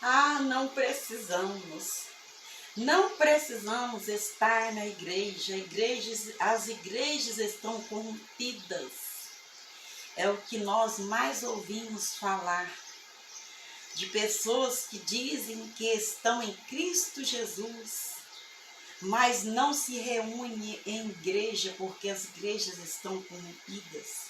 Ah, não precisamos. Não precisamos estar na igreja. As igrejas estão corrompidas. É o que nós mais ouvimos falar de pessoas que dizem que estão em Cristo Jesus, mas não se reúnem em igreja porque as igrejas estão corrompidas.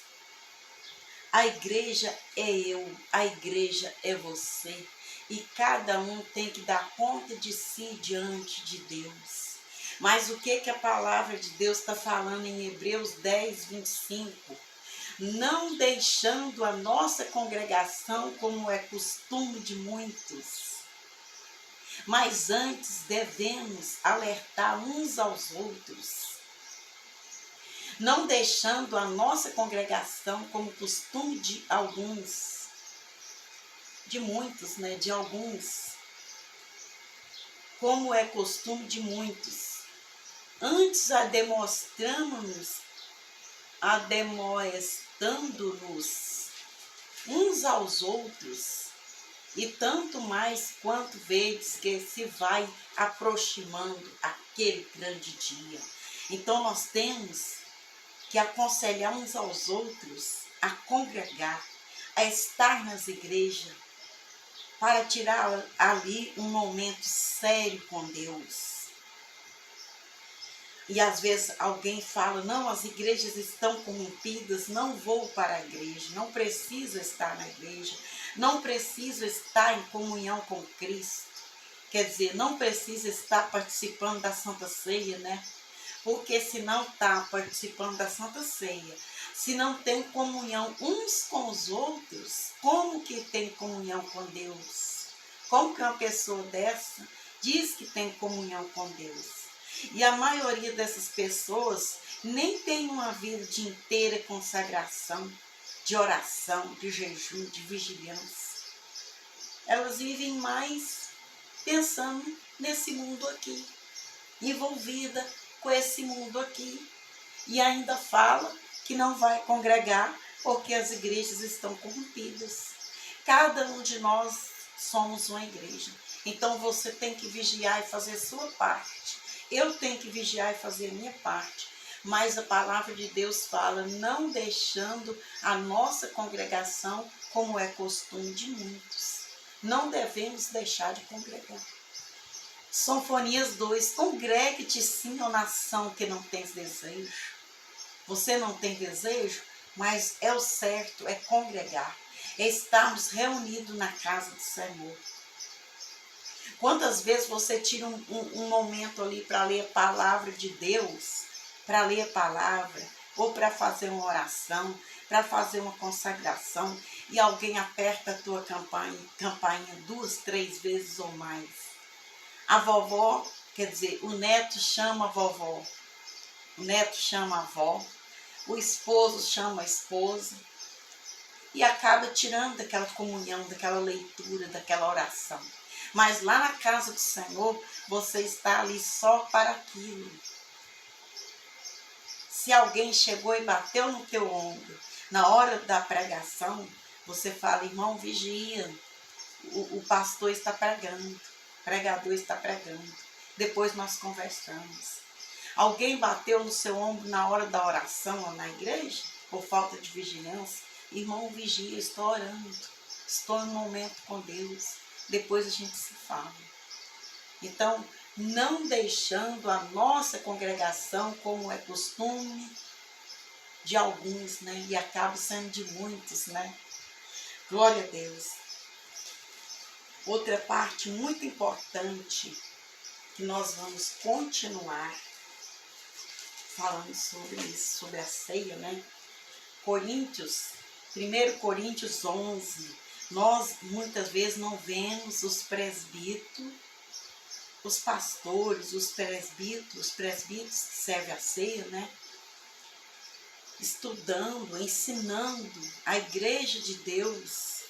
A igreja é eu, a igreja é você. E cada um tem que dar conta de si diante de Deus. Mas o que a palavra de Deus está falando em Hebreus 10, 25? Não deixando a nossa congregação como é costume de muitos, mas antes devemos alertar uns aos outros. Não deixando a nossa congregação como costume de alguns, de muitos, né? De alguns, como é costume de muitos. Antes ademoestando-nos uns aos outros, e tanto mais quanto vedes que se vai aproximando aquele grande dia. Então nós temos que aconselhar uns aos outros a congregar, a estar nas igrejas, para tirar ali um momento sério com Deus. E às vezes alguém fala, não, as igrejas estão corrompidas, não vou para a igreja, não preciso estar na igreja, não preciso estar em comunhão com Cristo. Quer dizer, não precisa estar participando da Santa Ceia, né? Porque se não está participando da Santa Ceia, se não tem comunhão uns com os outros, como que tem comunhão com Deus? Como que uma pessoa dessa diz que tem comunhão com Deus? E a maioria dessas pessoas nem tem uma vida de inteira consagração, de oração, de jejum, de vigilância. Elas vivem mais pensando nesse mundo aqui, envolvida com esse mundo aqui. E ainda fala que não vai congregar porque as igrejas estão corrompidas. Cada um de nós somos uma igreja. Então você tem que vigiar e fazer a sua parte. Eu tenho que vigiar e fazer a minha parte. Mas a palavra de Deus fala, não deixando a nossa congregação como é costume de muitos. Não devemos deixar de congregar. Sinfonias 2, congregue-te sim, ó nação que não tens desejo. Você não tem desejo, mas é o certo, é congregar. É estarmos reunidos na casa do Senhor. Quantas vezes você tira um momento ali para ler a palavra de Deus, para ler a palavra, ou para fazer uma oração, para fazer uma consagração, e alguém aperta a tua campainha 2, 3 vezes ou mais. A vovó, quer dizer, o neto chama a vovó, o neto chama a avó, o esposo chama a esposa, e acaba tirando daquela comunhão, daquela leitura, daquela oração. Mas lá na casa do Senhor, você está ali só para aquilo. Se alguém chegou e bateu no teu ombro, na hora da pregação, você fala, irmão, vigia, o pastor está pregando, o pregador está pregando. Depois nós conversamos. Alguém bateu no seu ombro na hora da oração ou na igreja, por falta de vigilância, irmão, vigia, estou orando, estou em um momento com Deus. Depois a gente se fala. Então, não deixando a nossa congregação como é costume de alguns, né? E acaba sendo de muitos, né? Glória a Deus. Outra parte muito importante que nós vamos continuar falando sobre isso, sobre a ceia, né? 1 Coríntios 11. Nós muitas vezes não vemos os presbíteros, os pastores, os presbíteros que servem a ceia, né? Estudando, ensinando a igreja de Deus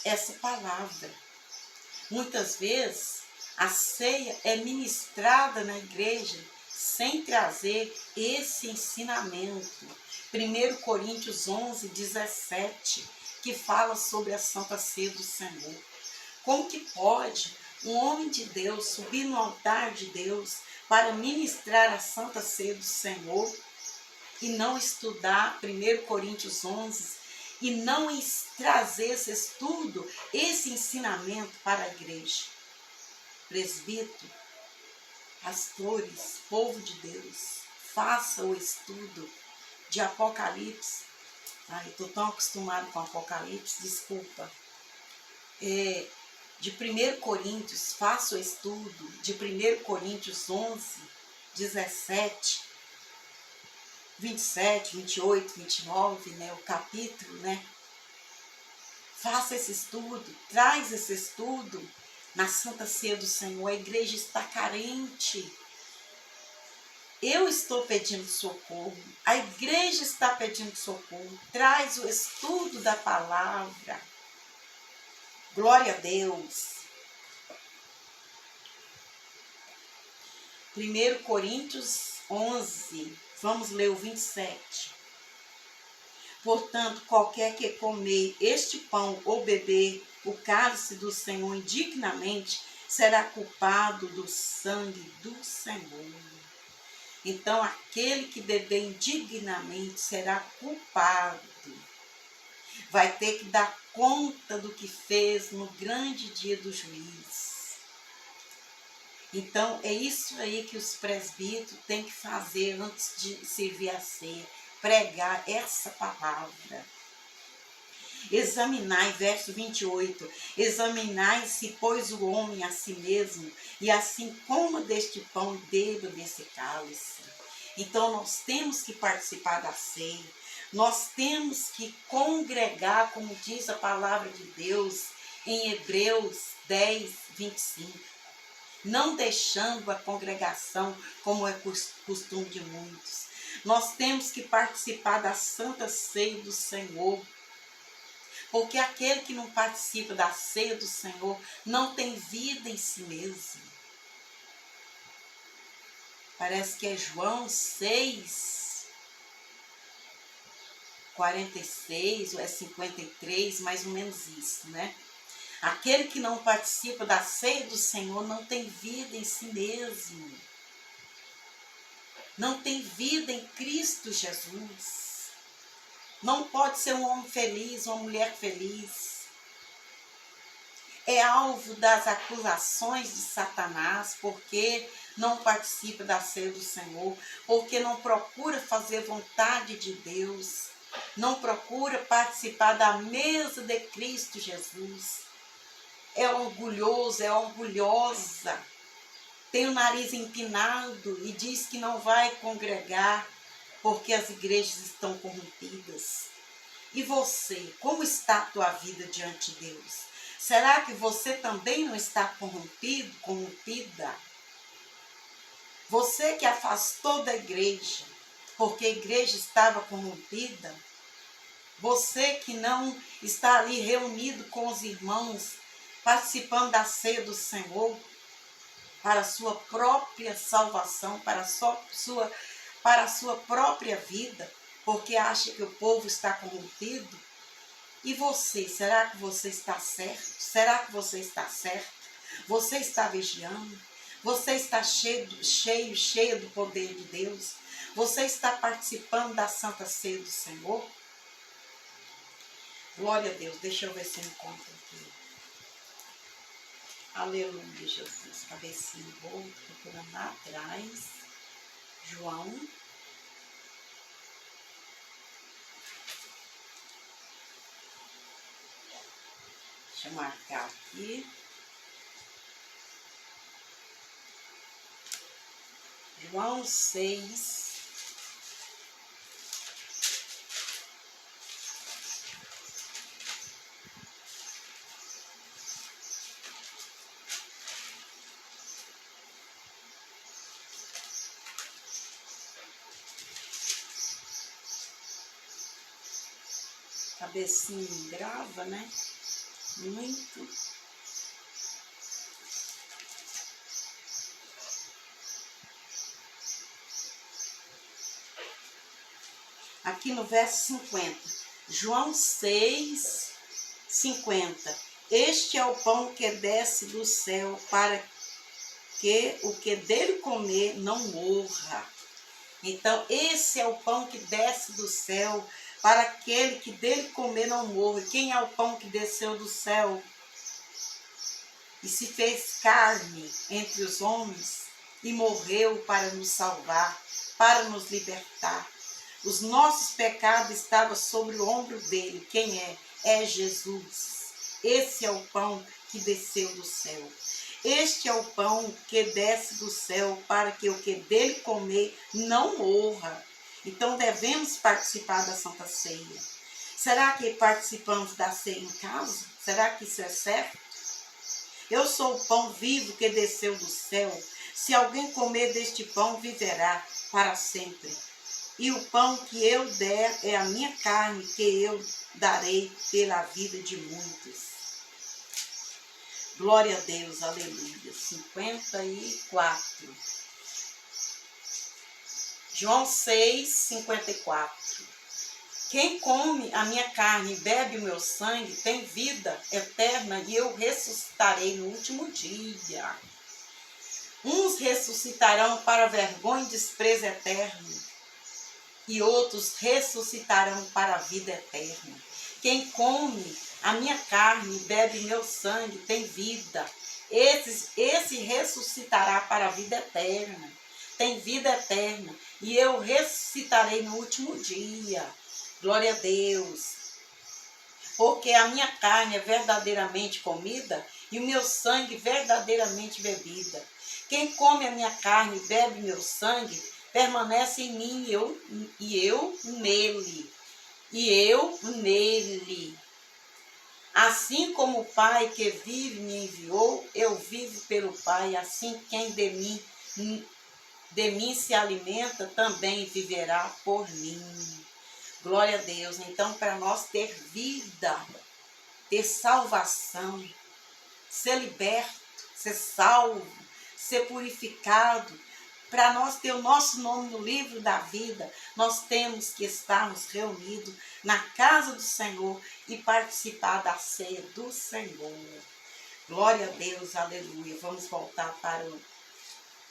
essa palavra. Muitas vezes a ceia é ministrada na igreja sem trazer esse ensinamento. 1 Coríntios 11, 17, que fala sobre a Santa Ceia do Senhor. Como que pode um homem de Deus subir no altar de Deus para ministrar a Santa Ceia do Senhor e não estudar 1 Coríntios 11 e não trazer esse estudo, esse ensinamento para a igreja? Presbítero, pastores, povo de Deus, faça o estudo de Apocalipse. Ai, estou tão acostumado com Apocalipse, desculpa. De 1 Coríntios, faça o estudo de 1 Coríntios 11, 17, 27, 28, 29, né, o capítulo, né? Faça esse estudo, traz esse estudo na Santa Ceia do Senhor. A igreja está carente. Eu estou pedindo socorro, a igreja está pedindo socorro. Traz o estudo da palavra. Glória a Deus. 1 Coríntios 11, vamos ler o 27. Portanto, qualquer que comer este pão ou beber o cálice do Senhor indignamente, será culpado do sangue do Senhor. Então, aquele que beber indignamente será culpado. Vai ter que dar conta do que fez no grande dia do juízo. Então, é isso aí que os presbíteros têm que fazer antes de servir a ceia. Pregar essa palavra. Examinai, verso 28. Examinai-se, pois, o homem a si mesmo, e assim coma deste pão e beba desse cálice. Então, nós temos que participar da ceia. Nós temos que congregar, como diz a palavra de Deus, em Hebreus 10, 25. Não deixando a congregação, como é costume de muitos. Nós temos que participar da Santa Ceia do Senhor. Porque aquele que não participa da ceia do Senhor não tem vida em si mesmo. Parece que é João 6, 46 ou é 53, mais ou menos isso, né? Aquele que não participa da ceia do Senhor não tem vida em si mesmo. Não tem vida em Cristo Jesus. Não pode ser um homem feliz, uma mulher feliz. É alvo das acusações de Satanás, porque não participa da ceia do Senhor, porque não procura fazer vontade de Deus, não procura participar da mesa de Cristo Jesus. É orgulhoso, é orgulhosa, tem o nariz empinado e diz que não vai congregar porque as igrejas estão corrompidas. E você, como está a tua vida diante de Deus? Será que você também não está corrompido, corrompida? Você que afastou da igreja porque a igreja estava corrompida? Você que não está ali reunido com os irmãos, participando da ceia do Senhor, para a sua própria salvação, para a sua própria vida, porque acha que o povo está corrompido? E você, será que você está certo? Será que você está certo? Você está vigiando? Você está cheia do poder de Deus? Você está participando da Santa Ceia do Senhor? Glória a Deus. Deixa eu ver se eu encontro aqui. Aleluia, Jesus. Cabecinha boa, procurando lá atrás. João. Deixa eu marcar aqui. João 6. Cabecinha grava, né? Muito. Aqui no verso 50. João 6, 50. Este é o pão que desce do céu, para que o que dele comer não morra. Então, esse é o pão que desce do céu, para aquele que dele comer não morra. Quem é o pão que desceu do céu e se fez carne entre os homens e morreu para nos salvar, para nos libertar? Os nossos pecados estavam sobre o ombro dele. Quem é? É Jesus. Esse é o pão que desceu do céu. Este é o pão que desce do céu, para que o que dele comer não morra. Então devemos participar da Santa Ceia. Será que participamos da ceia em casa? Será que isso é certo? Eu sou o pão vivo que desceu do céu. Se alguém comer deste pão, viverá para sempre. E o pão que eu der é a minha carne, que eu darei pela vida de muitos. Glória a Deus, aleluia. 54. João 6, 54. Quem come a minha carne e bebe o meu sangue tem vida eterna, e eu ressuscitarei no último dia. Uns ressuscitarão para vergonha e desprezo eterno, e outros ressuscitarão para a vida eterna. Quem come a minha carne e bebe meu sangue tem vida. Esse ressuscitará para a vida eterna. Tem vida eterna. E eu ressuscitarei no último dia. Glória a Deus. Porque a minha carne é verdadeiramente comida e o meu sangue verdadeiramente bebida. Quem come a minha carne e bebe meu sangue permanece em mim e eu nele. E eu nele. Assim como o Pai que vive me enviou, eu vivo pelo Pai. Assim quem de mim se alimenta também viverá por mim. Glória a Deus. Então, para nós ter vida, ter salvação, ser liberto, ser salvo, ser purificado, para nós ter o nosso nome no livro da vida, nós temos que estarmos reunidos na casa do Senhor e participar da ceia do Senhor. Glória a Deus, aleluia. Vamos voltar para o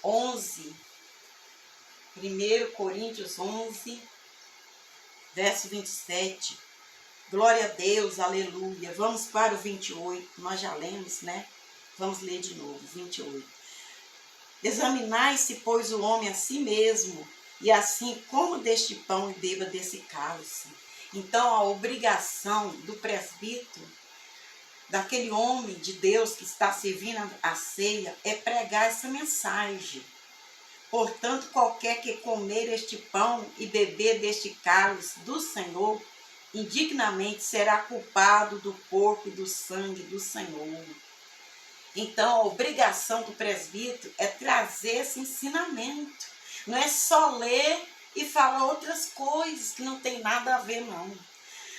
11, 1 Coríntios 11, verso 27. Glória a Deus, aleluia. Vamos para o 28, nós já lemos, né? Vamos ler de novo, 28. Examinai-se, pois, o homem a si mesmo, e assim como deste pão e beba desse cálice. Então, a obrigação do presbítero, daquele homem de Deus que está servindo a ceia, é pregar essa mensagem. Portanto, qualquer que comer este pão e beber deste cálice do Senhor, indignamente será culpado do corpo e do sangue do Senhor. Então, a obrigação do presbítero é trazer esse ensinamento. Não é só ler e falar outras coisas que não tem nada a ver, não.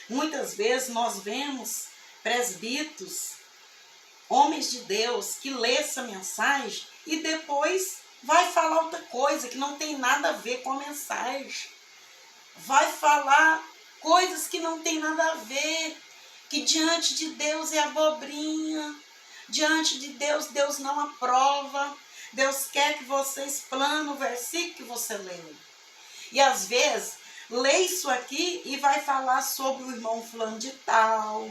Muitas vezes nós vemos presbíteros, homens de Deus, que lê essa mensagem e depois vai falar outra coisa que não tem nada a ver com a mensagem. Vai falar coisas que não tem nada a ver, que diante de Deus é abobrinha. Diante de Deus, Deus não aprova. Deus quer que você explane o versículo que você leu. E às vezes, lê isso aqui e vai falar sobre o irmão fulano de tal.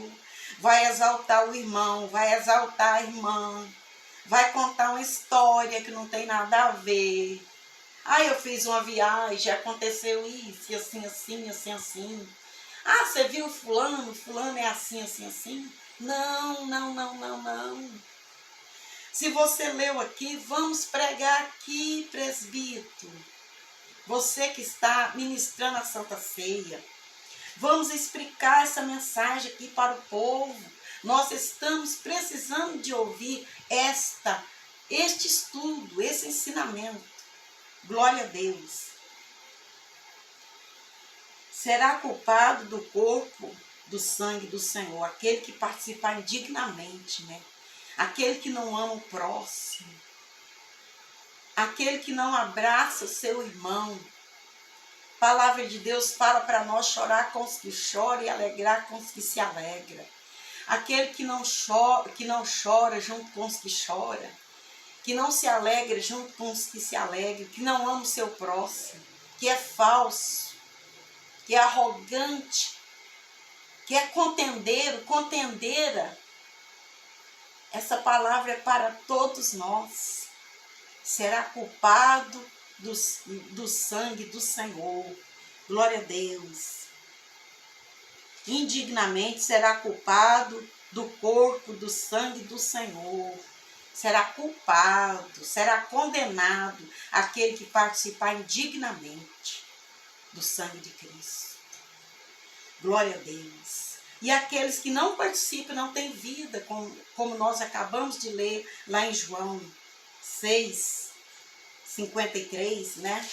Vai exaltar o irmão, vai exaltar a irmã. Vai contar uma história que não tem nada a ver. Ah, eu fiz uma viagem, aconteceu isso, e assim, assim, assim, assim. Ah, você viu fulano? Fulano é assim, assim, assim. Não, não, não, não, não. Se você leu aqui, vamos pregar aqui, presbítero. Você que está ministrando a Santa Ceia. Vamos explicar essa mensagem aqui para o povo. Nós estamos precisando de ouvir este estudo, esse ensinamento. Glória a Deus. Será culpado do corpo, do sangue do Senhor, aquele que participar indignamente, né? Aquele que não ama o próximo, aquele que não abraça o seu irmão. A palavra de Deus fala para nós chorar com os que choram e alegrar com os que se alegram. aquele que não chora junto com os que choram, que não se alegra junto com os que se alegram, que não ama o seu próximo, que é falso, que é arrogante, que é contendeiro, contendeira. Essa palavra é para todos nós. Será culpado do sangue do Senhor. Glória a Deus. Indignamente será culpado do corpo, do sangue do Senhor. Será culpado, será condenado aquele que participar indignamente do sangue de Cristo. Glória a Deus. E aqueles que não participam, não têm vida, como nós acabamos de ler lá em João 6:53, né?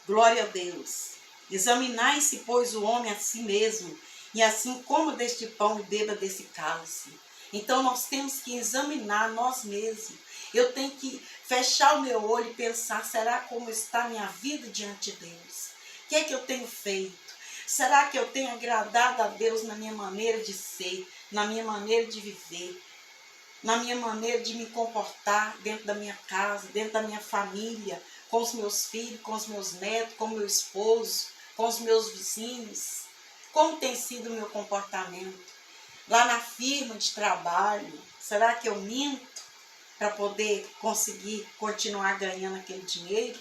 Glória a Deus. Examinai-se, pois, o homem a si mesmo, e assim coma deste pão e beba desse cálice. Então nós temos que examinar nós mesmos. Eu tenho que fechar o meu olho e pensar, será como está a minha vida diante de Deus? O que é que eu tenho feito? Será que eu tenho agradado a Deus na minha maneira de ser, na minha maneira de viver, na minha maneira de me comportar dentro da minha casa, dentro da minha família, com os meus filhos, com os meus netos, com o meu esposo, com os meus vizinhos? Como tem sido o meu comportamento? Lá na firma de trabalho, será que eu minto para poder conseguir continuar ganhando aquele dinheiro?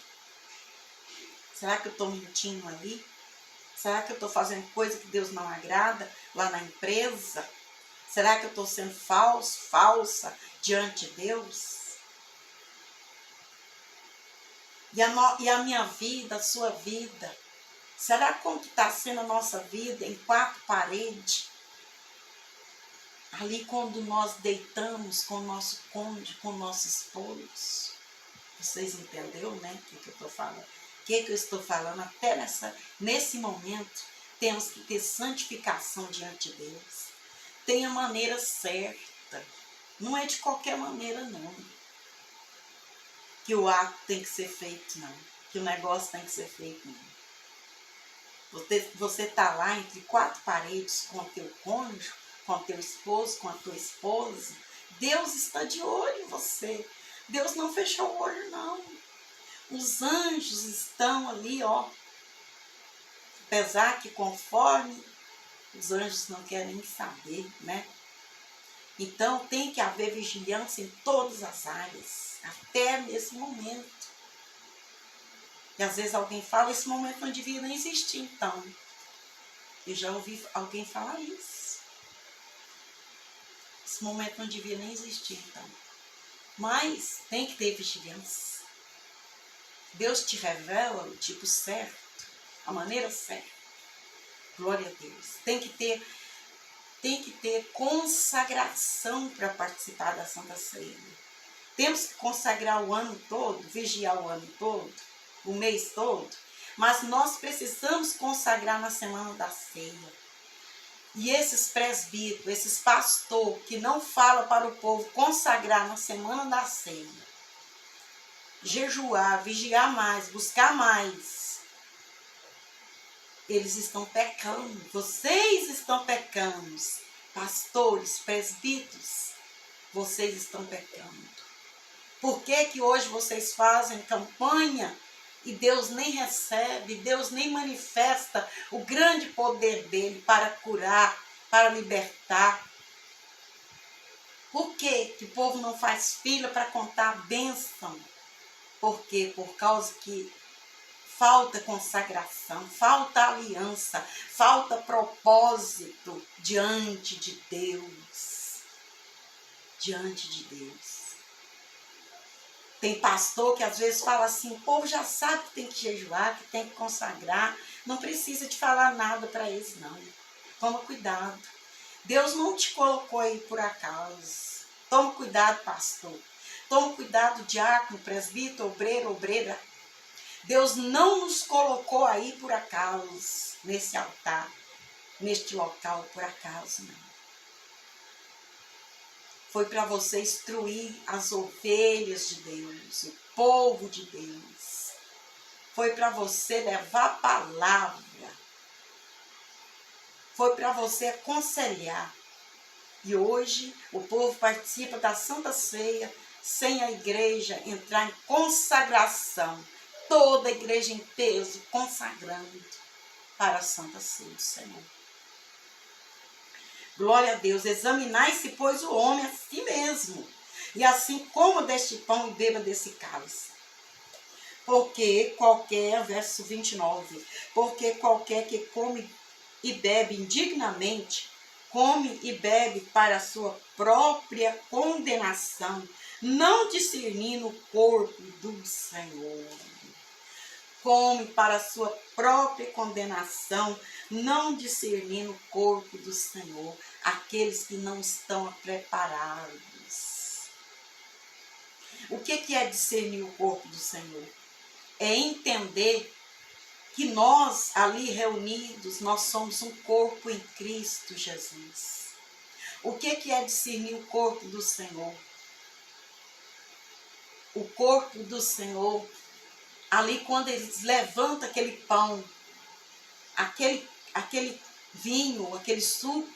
Será que eu estou mentindo ali? Será que eu estou fazendo coisa que Deus não agrada lá na empresa? Será que eu estou sendo falsa diante de Deus? E a minha vida, a sua vida, será como que está sendo a nossa vida em quatro paredes? Ali quando nós deitamos com o nosso cônjuge, com o nosso esposo. Vocês entenderam, né? O que eu estou falando? O que eu estou falando? Até nesse momento, temos que ter santificação diante de Deus. Tem a maneira certa. Não é de qualquer maneira, não. Que o ato tem que ser feito, não. Que o negócio tem que ser feito, não. Você está lá entre quatro paredes com o teu cônjuge, com o teu esposo, com a tua esposa. Deus está de olho em você. Deus não fechou o olho, não. Os anjos estão ali, ó. Apesar que conforme os anjos não querem nem saber, né? Então tem que haver vigilância em todas as áreas, até nesse momento. E às vezes alguém fala, esse momento não devia nem existir, então. Eu já ouvi alguém falar isso. Esse momento não devia nem existir, então. Mas tem que ter vigilância. Deus te revela o tipo certo, a maneira certa. Glória a Deus. Tem que ter consagração para participar da Santa Ceia. Temos que consagrar o ano todo, vigiar o ano todo, o mês todo, mas nós precisamos consagrar na semana da ceia. E esses presbíteros, esses pastores que não falam para o povo consagrar na semana da ceia, jejuar, vigiar mais, buscar mais, eles estão pecando. Vocês estão pecando. Pastores, presbíteros, vocês estão pecando. Por que que hoje vocês fazem campanha e Deus nem recebe, Deus nem manifesta o grande poder dele para curar, para libertar? Por que que o povo não faz fila para contar a bênção? Por quê? Por causa que falta consagração, falta aliança, falta propósito diante de Deus. Diante de Deus. Tem pastor que às vezes fala assim, o povo já sabe que tem que jejuar, que tem que consagrar, não precisa de falar nada para eles, não. Toma cuidado. Deus não te colocou aí por acaso. Toma cuidado, pastor. Toma cuidado, diácono, presbítero, obreiro, obreira. Deus não nos colocou aí por acaso, nesse altar, neste local, por acaso, não. Foi para você instruir as ovelhas de Deus, o povo de Deus. Foi para você levar a palavra. foi para você aconselhar. E hoje o povo participa da Santa Ceia sem a igreja entrar em consagração. Toda a igreja em peso consagrando para a Santa Ceia do Senhor. Glória a Deus. Examinai-se, pois, o homem a si mesmo. E assim coma deste pão e beba desse cálice. Porque qualquer, verso 29, porque qualquer que come e bebe indignamente, come e bebe para a sua própria condenação, não discernindo o corpo do Senhor. Come para a sua própria condenação, não discernindo o corpo do Senhor, aqueles que não estão preparados. O que é discernir o corpo do Senhor? É entender que nós ali reunidos, nós somos um corpo em Cristo Jesus. O que é discernir o corpo do Senhor? O corpo do Senhor, ali quando eles levantam aquele pão, aquele vinho, aquele suco,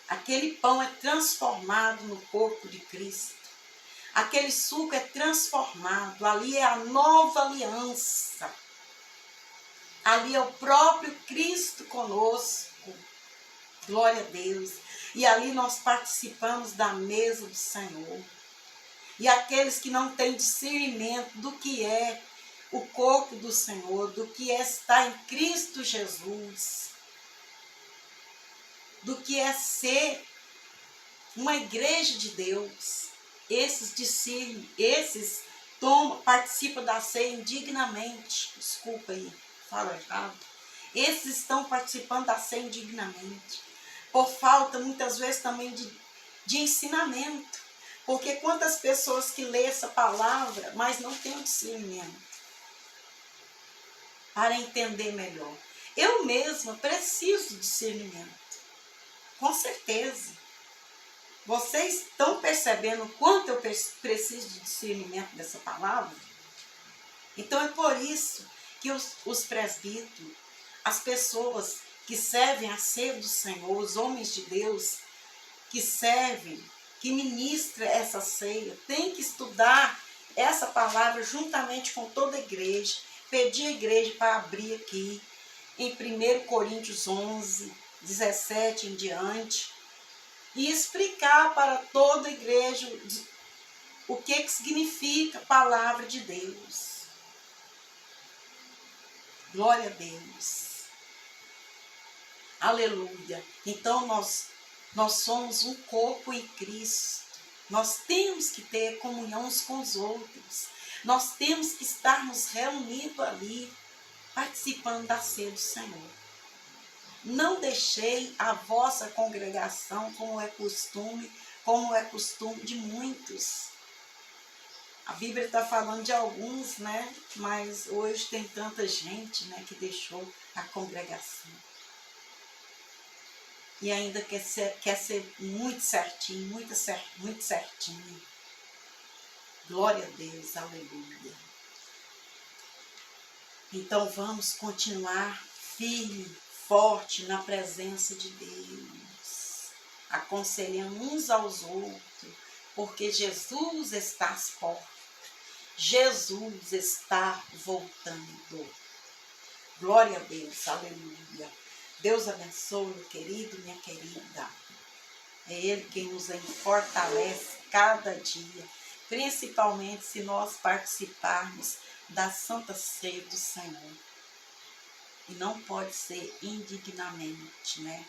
aquele pão é transformado no corpo de Cristo. Aquele suco é transformado, ali é a nova aliança. Ali é o próprio Cristo conosco. Glória a Deus. E ali nós participamos da mesa do Senhor. E aqueles que não têm discernimento do que é o corpo do Senhor, do que é estar em Cristo Jesus, do que é ser uma igreja de Deus, esses discernem, esses participam da ceia indignamente. Desculpa aí, falo errado. Esses estão participando da ceia indignamente, por falta muitas vezes também de ensinamento. Porque quantas pessoas que lêem essa palavra, mas não têm discernimento para entender melhor. Eu mesma preciso de discernimento, com certeza. Vocês estão percebendo o quanto eu preciso de discernimento dessa palavra? Então é por isso que os presbíteros, as pessoas que servem a ceia do Senhor, os homens de Deus que servem, que ministram essa ceia, tem que estudar essa palavra juntamente com toda a igreja, pedir a igreja para abrir aqui em 1 Coríntios 11, 17 em diante, e explicar para toda a igreja o que significa a palavra de Deus. Glória a Deus. Aleluia. Então nós somos um corpo em Cristo. Nós temos que ter comunhão uns com os outros. Nós temos que estarmos reunidos ali, participando da ceia do Senhor. Não deixei a vossa congregação como é costume de muitos. A Bíblia está falando de alguns, né? Mas hoje tem tanta gente, né, que deixou a congregação. E ainda quer ser muito certinho, muito certinho. Glória a Deus, aleluia. Então vamos continuar firme, forte na presença de Deus, aconselhando uns aos outros, porque Jesus está às portas, Jesus está voltando. Glória a Deus, aleluia. Deus abençoe, meu querido, minha querida. É Ele quem nos fortalece cada dia, principalmente se nós participarmos da Santa Ceia do Senhor. E não pode ser indignamente, né?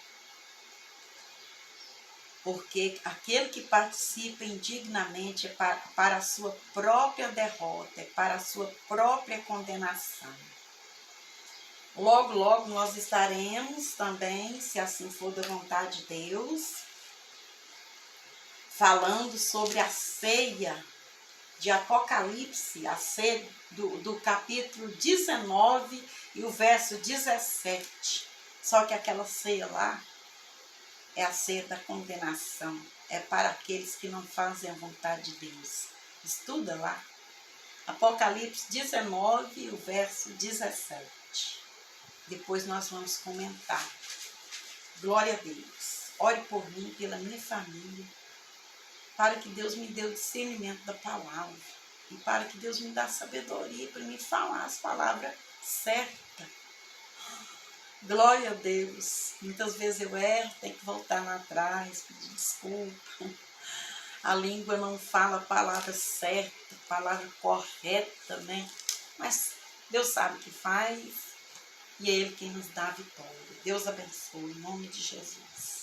Porque aquele que participa indignamente é para a sua própria derrota, é para a sua própria condenação. Logo, logo nós estaremos também, se assim for da vontade de Deus, falando sobre a ceia de Apocalipse, a ceia do capítulo 19 e o verso 17. Só que aquela ceia lá é a ceia da condenação, é para aqueles que não fazem a vontade de Deus. Estuda lá. Apocalipse 19 e o verso 17. Depois nós vamos comentar. Glória a Deus. Ore por mim, pela minha família, para que Deus me dê o discernimento da palavra e para que Deus me dê sabedoria para me falar as palavras certas. Glória a Deus. Muitas vezes eu erro, tenho que voltar lá atrás, pedir desculpa. A língua não fala a palavra certa, a palavra correta, né? Mas Deus sabe o que faz e é Ele quem nos dá a vitória. Deus abençoe, em nome de Jesus.